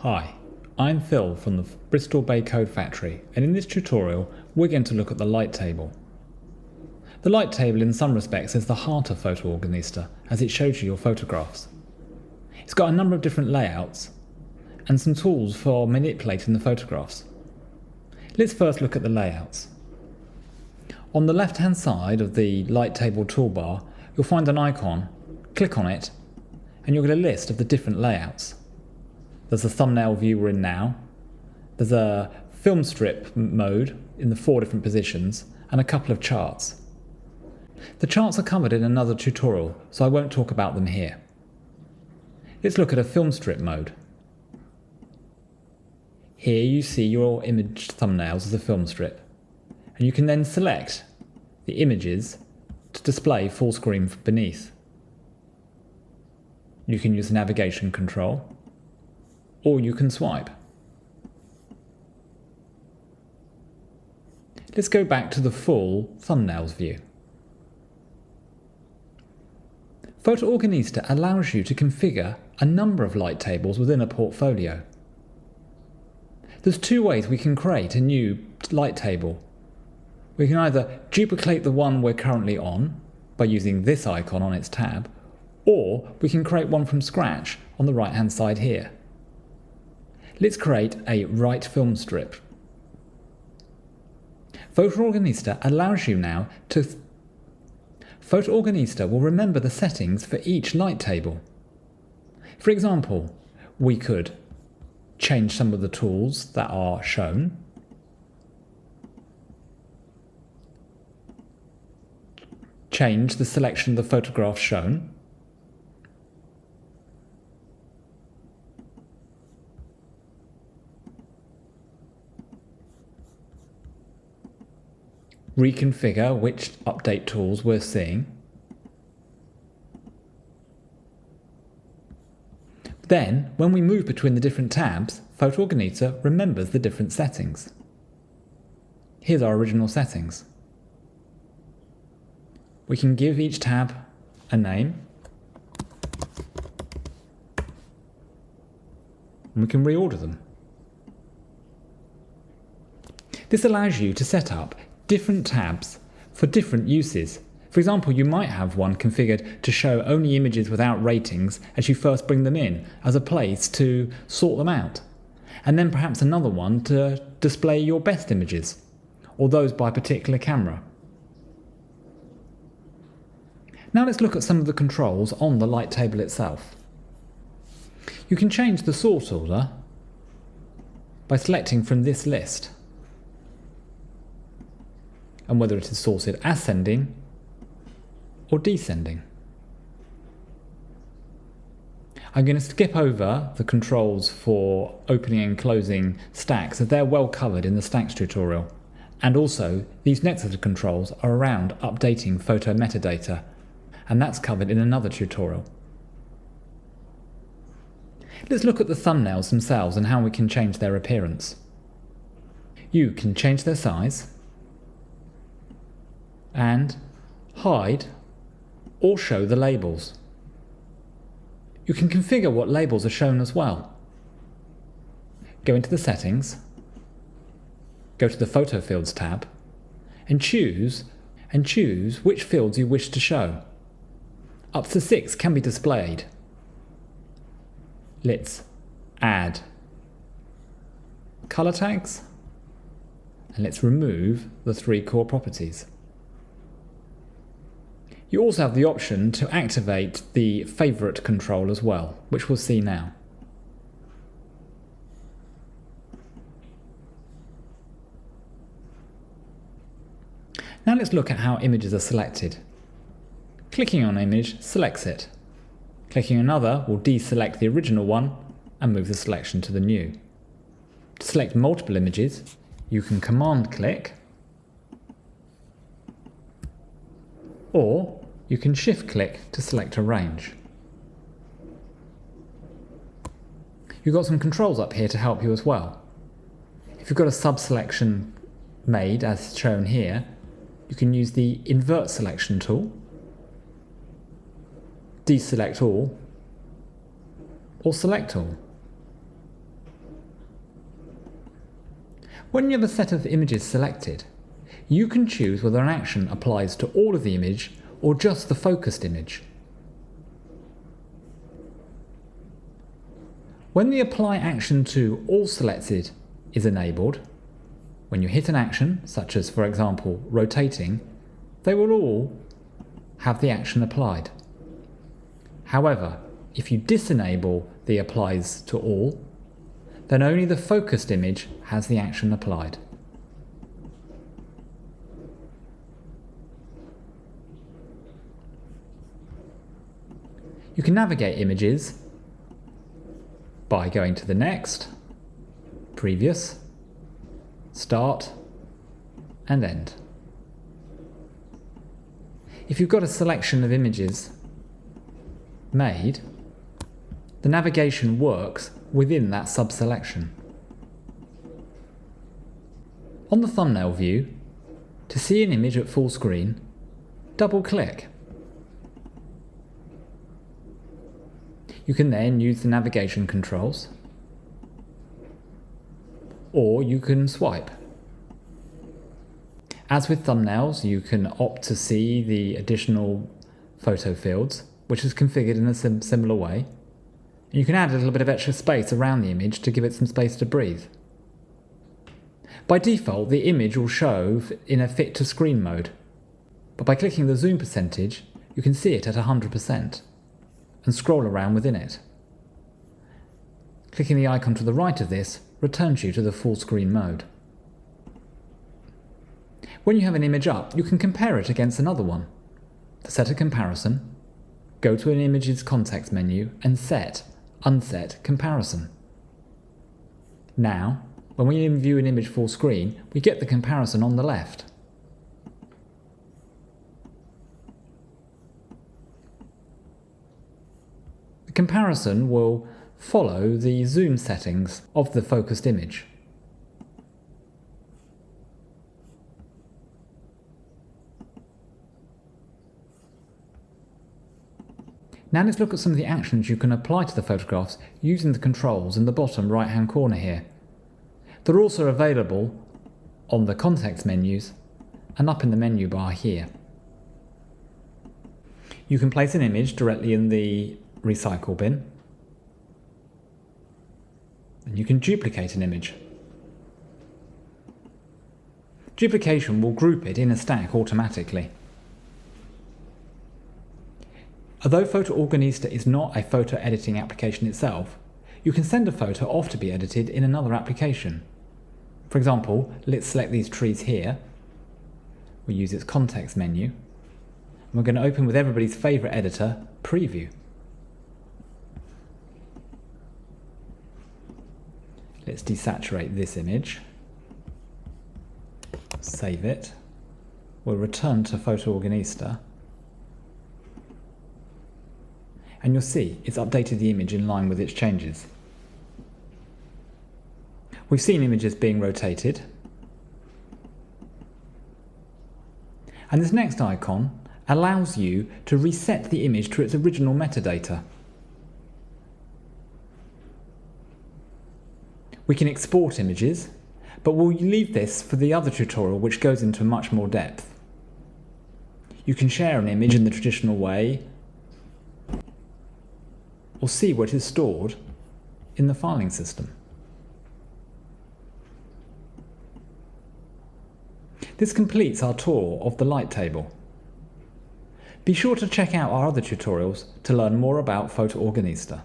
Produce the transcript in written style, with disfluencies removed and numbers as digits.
Hi, I'm Phil from the Bristol Bay Code Factory, and in this tutorial we're going to look at the light table. The light table in some respects is the heart of PhotoOrganista, as it shows you your photographs. It's got a number of different layouts and some tools for manipulating the photographs. Let's first look at the layouts. On the left hand side of the light table toolbar you'll find an icon. Click on it and you'll get a list of the different layouts. There's a thumbnail view we're in now, there's a film strip mode in the 4 different positions, and a couple of charts. The charts are covered in another tutorial, so I won't talk about them here. Let's look at a film strip mode. Here you see your image thumbnails as a film strip, and you can then select the images to display full screen beneath. You can use the navigation control, or you can swipe. Let's go back to the full thumbnails view. PhotoOrganista allows you to configure a number of light tables within a portfolio. There's 2 ways we can create a new light table. We can either duplicate the one we're currently on by using this icon on its tab, or we can create one from scratch on the right hand side here. Let's create a right film strip. PhotoOrganista allows you now to... PhotoOrganista will remember the settings for each light table. For example, we could change some of the tools that are shown. Change the selection of the photographs shown. Reconfigure which update tools we're seeing. Then, when we move between the different tabs, PhotoOrganista remembers the different settings. Here's our original settings. We can give each tab a name, and we can reorder them. This allows you to set up different tabs for different uses. For example, you might have one configured to show only images without ratings as you first bring them in, as a place to sort them out. And then perhaps another one to display your best images, or those by a particular camera. Now let's look at some of the controls on the light table itself. You can change the sort order by selecting from this list, and whether it is sorted ascending or descending. I'm going to skip over the controls for opening and closing stacks, as they're well covered in the stacks tutorial. And also, these next set of controls are around updating photo metadata, and that's covered in another tutorial. Let's look at the thumbnails themselves and how we can change their appearance. You can change their size, and hide or show the labels. You can configure what labels are shown as well. Go into the settings, go to the photo fields tab, and choose which fields you wish to show. Up to 6 can be displayed. Let's add color tags, and let's remove the 3 core properties. You also have the option to activate the favorite control as well, which we'll see now. Now let's look at how images are selected. Clicking on an image selects it. Clicking another will deselect the original one and move the selection to the new. To select multiple images, you can command click, or you can shift click to select a range. You've got some controls up here to help you as well. If you've got a sub-selection made as shown here, you can use the invert selection tool, deselect all, or select all. When you have a set of images selected, you can choose whether an action applies to all of the image or just the focused image. When the apply action to all selected is enabled, when you hit an action, such as for example rotating, they will all have the action applied. However, if you disenable the applies to all, then only the focused image has the action applied. You can navigate images by going to the next, previous, start, and end. If you've got a selection of images made, the navigation works within that subselection. On the thumbnail view, to see an image at full screen, double-click. You can then use the navigation controls, or you can swipe. As with thumbnails, you can opt to see the additional photo fields, which is configured in a similar way. You can add a little bit of extra space around the image to give it some space to breathe. By default, the image will show in a fit to screen mode, but by clicking the zoom percentage, you can see it at 100% and scroll around within it. Clicking the icon to the right of this returns you to the full screen mode. When you have an image up, you can compare it against another one. To set a comparison, go to an image's context menu and set Unset Comparison. Now, when we view an image full screen, we get the comparison on the left. The comparison will follow the zoom settings of the focused image. Now let's look at some of the actions you can apply to the photographs using the controls in the bottom right-hand corner here. They're also available on the context menus and up in the menu bar here. You can place an image directly in the recycle bin, and you can duplicate an image. Duplication will group it in a stack automatically. Although PhotoOrganista is not a photo editing application itself, you can send a photo off to be edited in another application. For example, let's select these trees here. We'll use its context menu. And we're going to open with everybody's favourite editor, Preview. Let's desaturate this image. Save it. We'll return to PhotoOrganista. And you'll see it's updated the image in line with its changes. We've seen images being rotated. And this next icon allows you to reset the image to its original metadata. We can export images, but we'll leave this for the other tutorial which goes into much more depth. You can share an image in the traditional way, or see where it is stored in the filing system. This completes our tour of the light table. Be sure to check out our other tutorials to learn more about PhotoOrganista.